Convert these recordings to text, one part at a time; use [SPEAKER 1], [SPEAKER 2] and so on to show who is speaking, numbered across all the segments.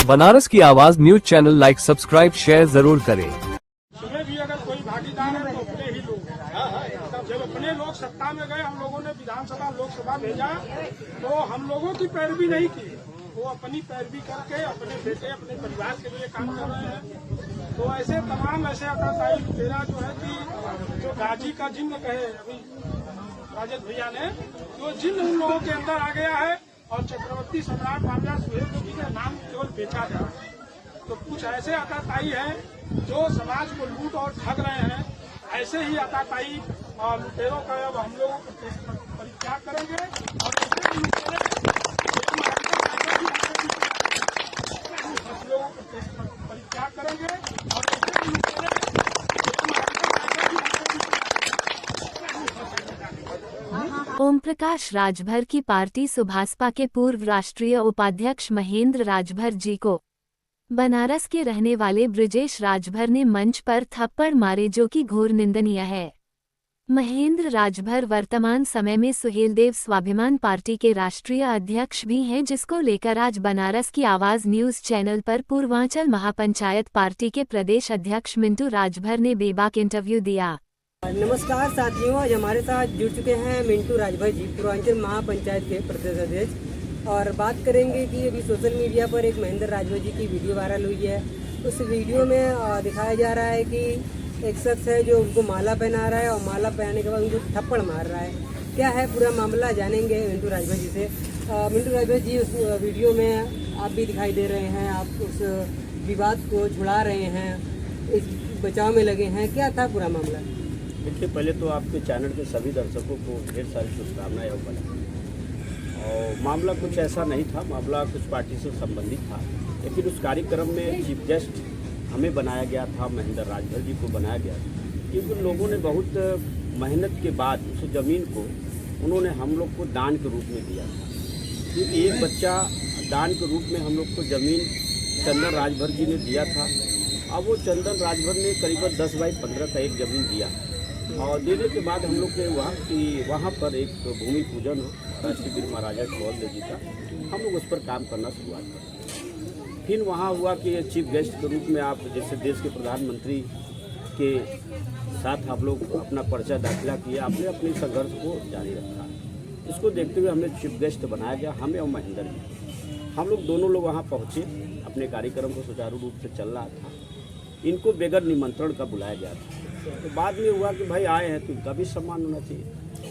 [SPEAKER 1] बनारस की आवाज news channel like subscribe share जरूर करें।
[SPEAKER 2] उसमें भी अगर कोई भागीदार है तो अपने ही लोग हैं। जब अपने लोग सत्ता में गए, हम लोगों ने विधानसभा लोकसभा भेजा तो हम लोगों की पैरवी नहीं की, वो अपनी पैरवी करके अपने बेटे अपने परिवार के लिए काम कर रहे हैं। तो ऐसे तमाम ऐसे आताताई लुटेरा जो है कि जो गाजी का जिन्न कहे अभी राजेश भैया ने, जो जिन्न उन लोगों के अंदर आ गया है और चक्रवर्ती सम्राट महाराजा सुहेलदेव जी का नाम केवल बेचा जा रहा है। तो कुछ ऐसे आताताई हैं जो समाज को लूट और ठग रहे हैं। ऐसे ही आताताई और लुटेरों का अब हम लोग परित्याग करेंगे और ऐसे लुटेरे हम लोग परित्याग करेंगे और ऐसे लुटेरे
[SPEAKER 3] ओम प्रकाश राजभर की पार्टी सुभासपा के पूर्व राष्ट्रीय उपाध्यक्ष महेंद्र राजभर जी को बनारस के रहने वाले ब्रजेश राजभर ने मंच पर थप्पड़ मारे, जो कि घोर निंदनीय है। महेंद्र राजभर वर्तमान समय में सुहेलदेव स्वाभिमान पार्टी के राष्ट्रीय अध्यक्ष भी हैं, जिसको लेकर आज बनारस की आवाज न्यूज चैनल पर पूर्वांचल महापंचायत पार्टी के प्रदेश अध्यक्ष मिंटू राजभर ने बेबाक इंटरव्यू दिया।
[SPEAKER 4] नमस्कार साथियों, आज हमारे साथ जुड़ चुके हैं मिंटू राजभर जी, पूर्वांचल महापंचायत के प्रदेश अध्यक्ष, और बात करेंगे कि अभी सोशल मीडिया पर एक महेंद्र राजभर जी की वीडियो वायरल हुई है। उस वीडियो में दिखाया जा रहा है कि एक शख्स है जो उनको माला पहना रहा है और माला पहनने के बाद उनको थप्पड़ मार रहा है। क्या है पूरा मामला, जानेंगे मिंटू राजभर जी से। मिंटू राजभर जी, उस वीडियो में आप भी दिखाई दे रहे हैं, आप उस विवाद को छुड़ा रहे हैं, इस बचाव में लगे हैं, क्या था पूरा मामला?
[SPEAKER 5] देखिए, पहले तो आपके चैनल के सभी दर्शकों को ढेर सारी शुभकामनाएं और बधाई। और मामला कुछ ऐसा नहीं था, मामला कुछ पार्टी से संबंधित था, लेकिन उस कार्यक्रम में चीफ गेस्ट हमें बनाया गया था, महेंद्र राजभर जी को बनाया गया था, क्योंकि लोगों ने बहुत मेहनत के बाद उस ज़मीन को उन्होंने हम लोग को दान के रूप में दिया था। क्योंकि एक बच्चा दान के रूप में हम लोग को ज़मीन चंदन राजभर जी ने दिया था। अब वो चंदन राजभर ने करीबन 10 बाई 15 का एक ज़मीन दिया, और देने के बाद हम लोग के हुआ कि वहाँ पर एक भूमि पूजन हो राष्ट्रीय वीर महाराजा सुहेलदेव जी का, हम लोग उस पर काम करना शुरुआत करें। फिर वहाँ हुआ कि चीफ गेस्ट के रूप में आप जैसे देश के प्रधानमंत्री के साथ आप लोग अपना पर्चा दाखिला किए, आपने अपने संघर्ष को जारी रखा। इसको देखते हुए हमें चीफ गेस्ट बनाया गया, हमें और महेंद्र जी। हम लोग दोनों लोग वहाँ पहुँचे, अपने कार्यक्रम को सुचारू रूप से चल रहा था। इनको बगैर निमंत्रण का बुलाया गया था। तो बाद में हुआ कि भाई आए हैं तो इनका भी सम्मान होना चाहिए,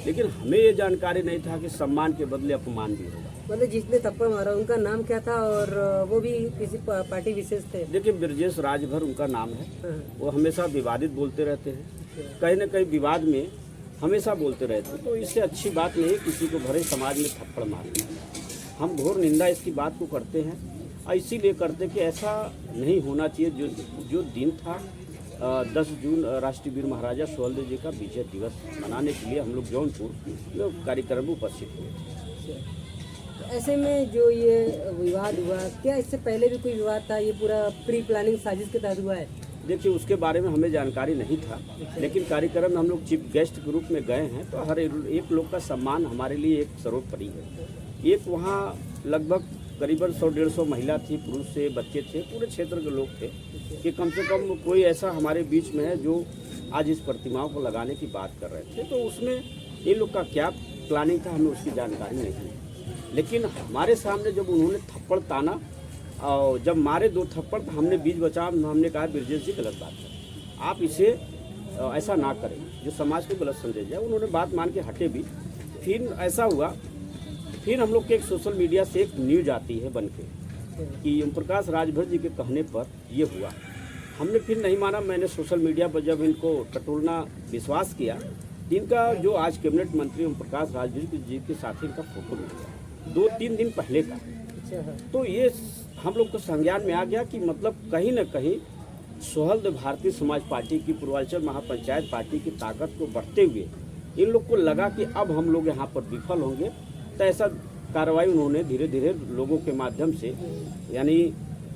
[SPEAKER 5] लेकिन हमें ये जानकारी नहीं था कि सम्मान के बदले अपमान भी होगा।
[SPEAKER 4] मतलब जिसने थप्पड़ मारा उनका नाम क्या था और वो भी किसी पार्टी विशेष थे?
[SPEAKER 5] देखिए, ब्रजेश राजभर उनका नाम है। वो हमेशा विवादित बोलते रहते हैं, कहीं न कहीं विवाद में हमेशा बोलते रहते हैं। तो इससे अच्छी बात नहीं किसी को भरे समाज में थप्पड़ मारना। हम घोर निंदा इसकी बात को करते हैं, और इसीलिए करते कि ऐसा नहीं होना चाहिए। जो दिन था 10 जून राष्ट्रीय वीर महाराजा सुहेलदेव जी का विजय दिवस मनाने के लिए हम लोग जौनपुर कार्यक्रम में उपस्थित हुए।
[SPEAKER 4] ऐसे में जो ये विवाद हुआ, क्या इससे पहले भी कोई विवाद था? ये पूरा प्री प्लानिंग साजिश के तहत हुआ है?
[SPEAKER 5] देखिए, उसके बारे में हमें जानकारी नहीं था, लेकिन कार्यक्रम में हम लोग चीफ गेस्ट के रूप में गए हैं, तो हर एक लोग का सम्मान हमारे लिए एक सर्वोपरि है। एक वहाँ लगभग करीबन 100-150 महिला थी, पुरुष थे, बच्चे थे, पूरे क्षेत्र के लोग थे, कि कम से कम कोई ऐसा हमारे बीच में है जो आज इस प्रतिमाओं को लगाने की बात कर रहे थे। तो उसमें इन लोग का क्या प्लानिंग था, हमें उसकी जानकारी नहीं है। लेकिन हमारे सामने जब उन्होंने थप्पड़ ताना और जब मारे 2 थप्पड़, तो हमने बीच बचाव, हमने कहा ब्रजेश जी गलत बात है, आप इसे ऐसा ना करें, जो समाज को गलत संदेश जाए। उन्होंने बात मान के हटे भी। फिर ऐसा हुआ, फिर हम लोग के एक सोशल मीडिया से एक न्यूज आती है बन के कि ओम प्रकाश राजभर जी के कहने पर ये हुआ। हमने फिर नहीं माना, मैंने सोशल मीडिया पर जब इनको टटोलना विश्वास किया, इनका जो आज कैबिनेट मंत्री ओम प्रकाश राजभर जी के साथ इनका फोटो मिल गया 2-3 दिन पहले का। तो ये हम लोग को संज्ञान में आ गया कि मतलब कहीं न कहीं सुहेलदेव भारतीय समाज पार्टी की पूर्वांचल महापंचायत पार्टी की ताकत को बढ़ते हुए इन लोग को लगा कि अब हम लोग यहाँ पर विफल होंगे। तो ऐसा कार्रवाई उन्होंने धीरे धीरे लोगों के माध्यम से, यानी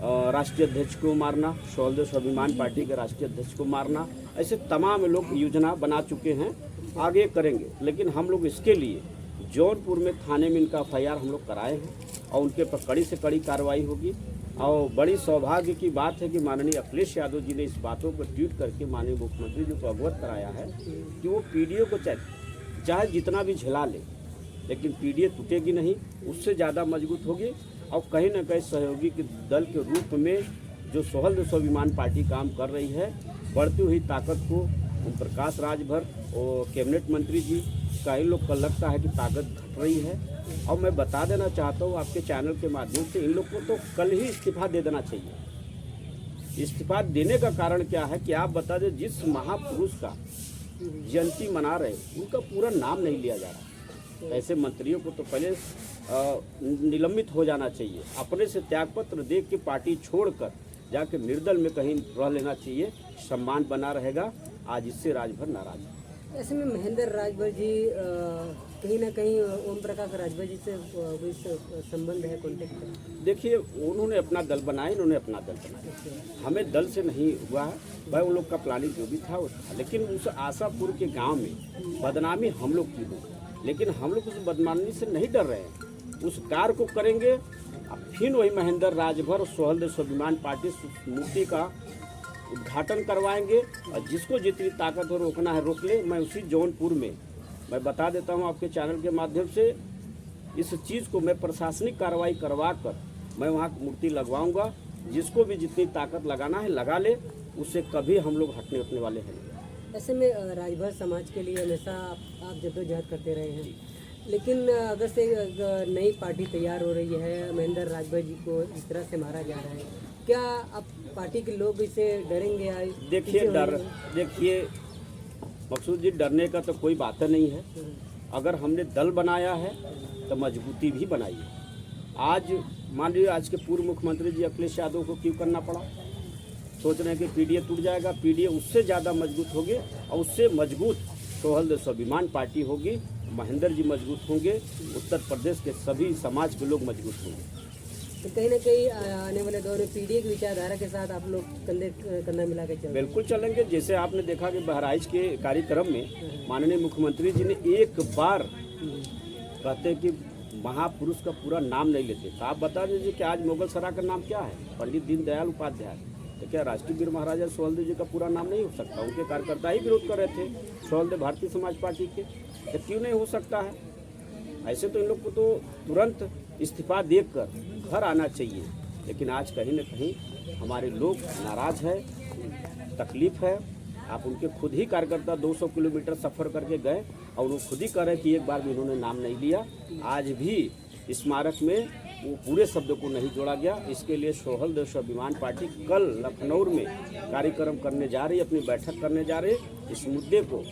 [SPEAKER 5] राष्ट्रीय अध्यक्ष को मारना, सुहेलदेव स्वाभिमान पार्टी के राष्ट्रीय अध्यक्ष को मारना, ऐसे तमाम लोग योजना बना चुके हैं, आगे करेंगे। लेकिन हम लोग इसके लिए जौनपुर में थाने में इनका FIR हम लोग कराए हैं और उनके पर कड़ी से कड़ी कार्रवाई होगी। और बड़ी सौभाग्य की बात है कि माननीय अखिलेश यादव जी ने इस बातों को ट्वीट करके माननीय मुख्यमंत्री जी को अवगत कराया है कि वो पीडीए को चाहे जितना भी झेला ले, लेकिन पीडीए टूटेगी नहीं, उससे ज़्यादा मजबूत होगी। और कहीं न कहीं सहयोगी के दल के रूप में जो सोहल्द स्वाभिमान पार्टी काम कर रही है, बढ़ती हुई ताकत को ओम प्रकाश राजभर और कैबिनेट मंत्री जी, कई लोग का लगता है कि ताकत घट रही है। और मैं बता देना चाहता हूँ आपके चैनल के माध्यम से, इन लोग को तो कल ही इस्तीफा दे देना चाहिए। इस्तीफा देने का कारण क्या है कि आप बता दें, जिस महापुरुष का जयंती मना रहे उनका पूरा नाम नहीं लिया जा रहा। ऐसे मंत्रियों को तो पहले निलंबित हो जाना चाहिए, अपने से त्यागपत्र दे के पार्टी छोड़कर जाके निर्दल में कहीं रह लेना चाहिए, सम्मान बना रहेगा। आज इससे राजभर नाराज है।
[SPEAKER 4] ऐसे में महेंद्र राजभर जी कहीं ना कहीं ओम प्रकाश राजभर जी से कोई संबंध है, कॉन्टेक्ट है?
[SPEAKER 5] देखिए, उन्होंने अपना दल बनाया, इन्होंने अपना दल बनाया, हमें दल से नहीं हुआ है भाई। उन लोग का प्लानिंग जो भी था वो था, लेकिन उस आशापुर के गांव में बदनामी हम लोग की हो, लेकिन हम लोग उस बदनामी से नहीं डर रहे हैं, उस कार्य को करेंगे। अब फिर वही महेंद्र राजभर और सोहल्द स्वाभिमान पार्टी मूर्ति का उद्घाटन करवाएंगे, और जिसको जितनी ताकत हो रोकना है रोक ले। मैं उसी जौनपुर में मैं बता देता हूं आपके चैनल के माध्यम से, इस चीज़ को मैं प्रशासनिक कार्रवाई करवा कर मैं वहां मूर्ति लगवाऊंगा। जिसको भी जितनी ताकत लगाना है लगा ले, उससे कभी हम लोग हटने उठने वाले हैं।
[SPEAKER 4] ऐसे में राजभर समाज के लिए हमेशा आप जद्दोजहद करते रहे हैं, लेकिन अगर से नई पार्टी तैयार हो रही है, महेंद्र राजभर जी को इस तरह से मारा जा रहा है, क्या अब पार्टी के लोग इसे डरेंगे?
[SPEAKER 5] देखिए मकसूद जी, डरने का तो कोई बात नहीं है। अगर हमने दल बनाया है तो मजबूती भी बनाई है। आज मान लीजिए, आज के पूर्व मुख्यमंत्री जी अखिलेश यादव को क्यों करना पड़ा? सोच रहे हैं कि पीडीए टूट जाएगा, पीडीए उससे ज़्यादा मजबूत होगी, और उससे मजबूत सोहल्द स्वाभिमान पार्टी होगी। महेंद्र जी मजबूत होंगे, उत्तर प्रदेश के सभी समाज के लोग मजबूत होंगे।
[SPEAKER 4] तो कहीं ना कहीं आने वाले दौर में पीडीए की विचारधारा के साथ आप लोग कंधे कंधा मिला के चलेंगे?
[SPEAKER 5] बिल्कुल चलेंगे। जैसे आपने देखा कि बहराइच के कार्यक्रम में माननीय मुख्यमंत्री जी ने एक बार कहते कि महापुरुष का पूरा नाम नहीं लेते, तो आप बता दीजिए कि आज मुगल सराय का नाम क्या है? पंडित दीनदयाल उपाध्याय। तो क्या राष्ट्रीय वीर महाराजा सोहल्द जी का पूरा नाम नहीं हो सकता? उनके कार्यकर्ता ही विरोध कर रहे थे सोहल्द भारतीय समाज पार्टी के, तो क्यों नहीं हो सकता है? ऐसे तो इन लोग को तो तुरंत इस्तीफा देकर घर आना चाहिए। लेकिन आज कहीं न कहीं हमारे लोग नाराज है, तकलीफ है। आप उनके खुद ही कार्यकर्ता 200 किलोमीटर सफ़र करके गए, और वो खुद ही कह रहे कि एक बार भी उन्होंने नाम नहीं लिया। आज भी स्मारक में वो पूरे शब्द को नहीं जोड़ा गया। इसके लिए सोहल्द स्वाभिमान पार्टी कल लखनऊ में कार्यक्रम करने जा रही है, अपनी बैठक करने जा रही है। इस मुद्दे को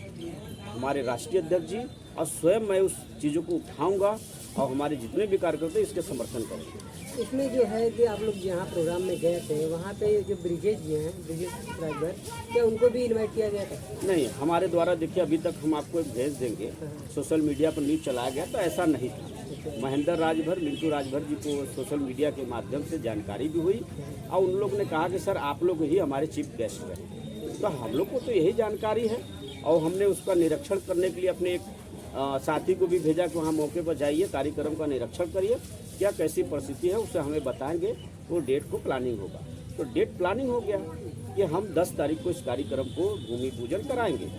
[SPEAKER 5] हमारे राष्ट्रीय अध्यक्ष जी और स्वयं मैं उस चीज़ों को उठाऊंगा, और हमारे जितने भी कार्यकर्ता इसके समर्थन करेंगे।
[SPEAKER 4] इसमें जो है कि आप लोग जहाँ प्रोग्राम में गए थे, वहाँ पे जो ब्रिजेश जी हैं, ब्रिजेश राजभर, क्या उनको भी इनवाइट किया गया था?
[SPEAKER 5] नहीं, हमारे द्वारा देखिए, अभी तक हम आपको एक भेज देंगे, सोशल मीडिया पर न्यूज़ चलाया गया, तो ऐसा नहीं था। महेंद्र राजभर, मिंटू राजभर जी को सोशल मीडिया के माध्यम से जानकारी भी हुई, और उन लोग ने कहा कि सर आप लोग ही हमारे चीफ गेस्ट रहे। तो हम लोग को तो यही जानकारी है, और हमने उसका निरीक्षण करने के लिए अपने एक साथी को भी भेजा कि वहाँ मौके पर जाइए, कार्यक्रम का निरीक्षण करिए, क्या कैसी परिस्थिति है उसे हमें बताएंगे। वो डेट को प्लानिंग होगा, तो डेट प्लानिंग हो गया कि हम 10 तारीख को इस कार्यक्रम को भूमि पूजन कराएंगे।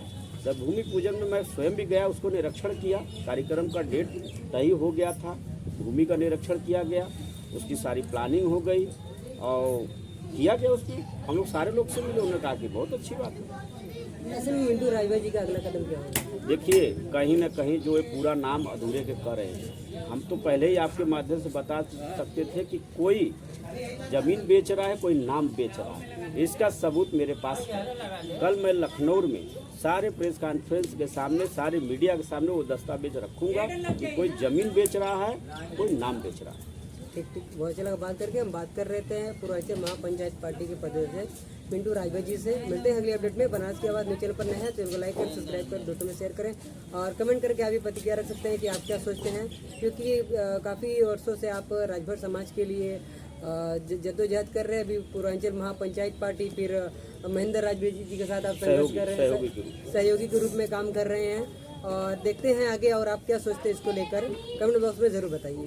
[SPEAKER 5] जब भूमि पूजन में मैं स्वयं भी गया, उसको निरीक्षण किया, कार्यक्रम का डेट तय हो गया था, भूमि का निरीक्षण किया गया, उसकी सारी प्लानिंग हो गई और किया गया। उसमें हम लोग सारे लोग से मिले, उन्होंने कहा कि बहुत अच्छी बात है।
[SPEAKER 4] ऐसे में मिंटू राजभर जी का अगला कदम क्या होगा?
[SPEAKER 5] देखिए, कहीं ना कहीं जो है पूरा नाम अधूरे के कर रहे हैं। हम तो पहले ही आपके माध्यम से बता सकते थे कि कोई जमीन बेच रहा है, कोई नाम बेच रहा है। इसका सबूत मेरे पास है। कल मैं लखनऊ में सारे प्रेस कॉन्फ्रेंस के सामने, सारे मीडिया के सामने वो दस्तावेज रखूंगा कि कोई जमीन बेच रहा है, कोई नाम बेच रहा है।
[SPEAKER 4] ठीक, बहुत अच्छा लगा बात करके। हम बात कर रहे थे पूर्वांचल महापंचायत पार्टी के पदाध्यक्ष मिंटू राजभर जी से। मिलते हैं अगली अपडेट में। बनारस की आवाज़ न्यूज़ चैनल पर नए हैं, चैनल को लाइक करें, सब्सक्राइब करें, दोस्तों में शेयर करें, और कमेंट करके आप भी प्रतिक्रिया रख सकते हैं कि आप क्या सोचते हैं, क्योंकि काफ़ी वर्षों से आप राजभर समाज के लिए जद्दोजहद कर रहे हैं। अभी पूर्वांचल महापंचायत पार्टी, फिर महेंद्र राजभर जी के साथ आप संघर्ष कर रहे हैं, सहयोगी के रूप में काम कर रहे हैं। और देखते हैं आगे और आप क्या सोचते हैं इसको लेकर, कमेंट बॉक्स में ज़रूर बताइए।